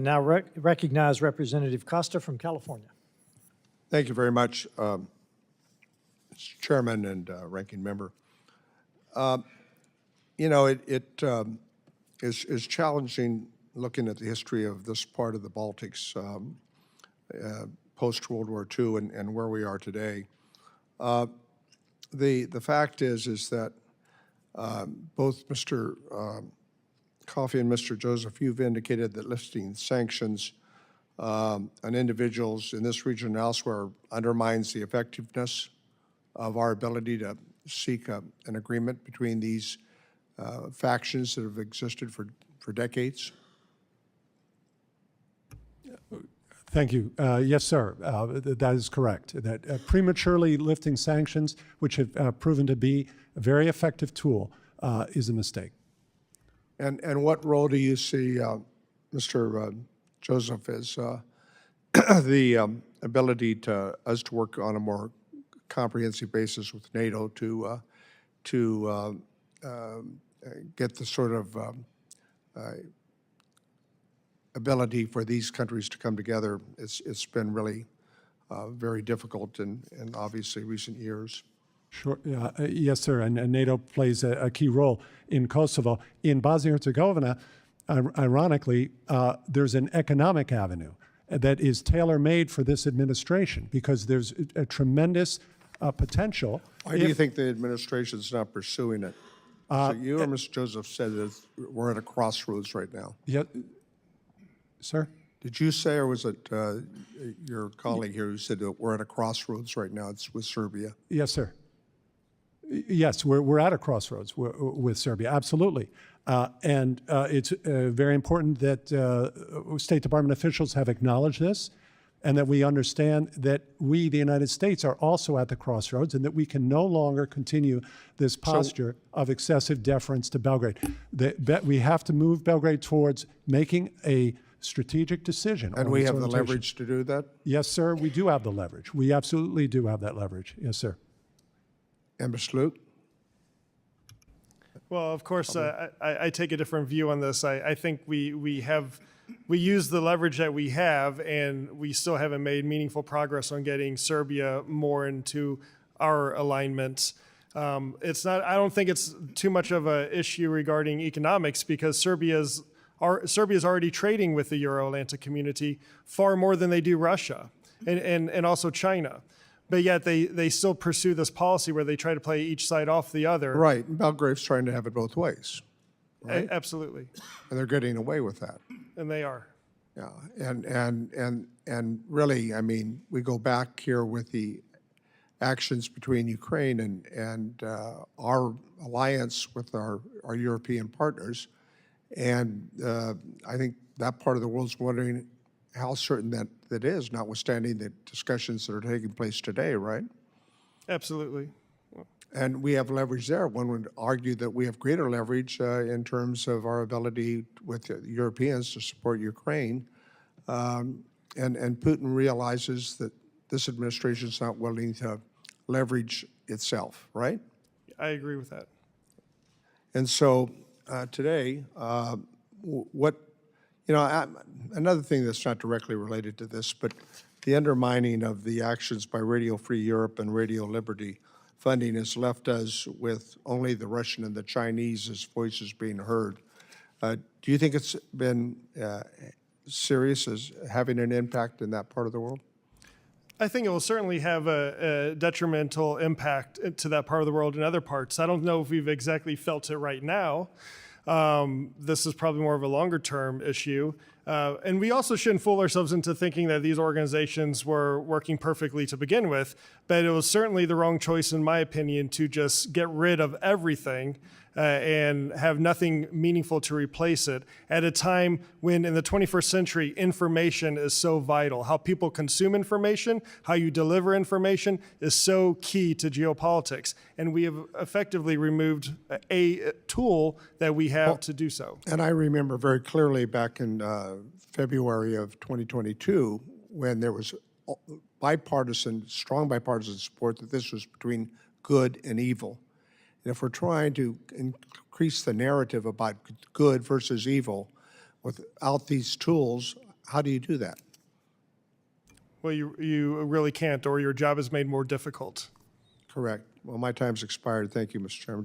Now recognize Representative Costa from California. Thank you very much, Mr. Chairman and Ranking Member. You know, it is challenging looking at the history of this part of the Baltics post-World War II and where we are today. The fact is that both Mr. Coffey and Mr. Joseph, you've indicated that lifting sanctions on individuals in this region and elsewhere undermines the effectiveness of our ability to seek an agreement between these factions that have existed for decades? Thank you. Yes, sir. That is correct. That prematurely lifting sanctions, which have proven to be a very effective tool, is a mistake. And what role do you see, Mr. Joseph, as the ability to us to work on a more comprehensive basis with NATO to get the sort of ability for these countries to come together? It's been really very difficult in obviously recent years. Sure. Yes, sir. And NATO plays a key role in Kosovo. In Bosnia-Herzegovina, ironically, there's an economic avenue that is tailor-made for this administration because there's a tremendous potential. Why do you think the administration's not pursuing it? So you or Mr. Joseph said that we're at a crossroads right now. Yeah, sir? Did you say, or was it your colleague here who said that we're at a crossroads right now? It's with Serbia. Yes, sir. Yes, we're at a crossroads with Serbia, absolutely. And it's very important that State Department officials have acknowledged this and that we understand that we, the United States, are also at the crossroads and that we can no longer continue this posture of excessive deference to Belgrade. We have to move Belgrade towards making a strategic decision. And we have the leverage to do that? Yes, sir, we do have the leverage. We absolutely do have that leverage. Yes, sir. And Mr. Luke? Well, of course, I take a different view on this. I think we use the leverage that we have, and we still haven't made meaningful progress on getting Serbia more into our alignment. It's not. I don't think it's too much of an issue regarding economics because Serbia's already trading with the Euro-Atlantic community far more than they do Russia and also China. But yet they still pursue this policy where they try to play each side off the other. Right. And Belgrade's trying to have it both ways. Right? Absolutely. And they're getting away with that. And they are. Yeah. And really, I mean, we go back here with the actions between Ukraine and our alliance with our European partners. And I think that part of the world's wondering how certain that is, notwithstanding the discussions that are taking place today, right? Absolutely. And we have leverage there. One would argue that we have greater leverage in terms of our ability with the Europeans to support Ukraine. And Putin realizes that this administration is not willing to leverage itself, right? I agree with that. And so today, another thing that's not directly related to this, but the undermining of the actions by Radio Free Europe and Radio Liberty funding has left us with only the Russian and the Chinese voices being heard. Do you think it's been serious as having an impact in that part of the world? I think it will certainly have a detrimental impact to that part of the world and other parts. I don't know if we've exactly felt it right now. This is probably more of a longer-term issue. And we also shouldn't fool ourselves into thinking that these organizations were working perfectly to begin with, but it was certainly the wrong choice, in my opinion, to just get rid of everything and have nothing meaningful to replace it at a time when in the 21st century, information is so vital. How people consume information, how you deliver information is so key to geopolitics. And we have effectively removed a tool that we have to do so. And I remember very clearly back in February of 2022, when there was strong bipartisan support that this was between good and evil. And if we're trying to increase the narrative about good versus evil without these tools, How do you do that? Well, you really can't, or your job is made more difficult. Correct. Well, my time's expired. Thank you, Mr. Chairman.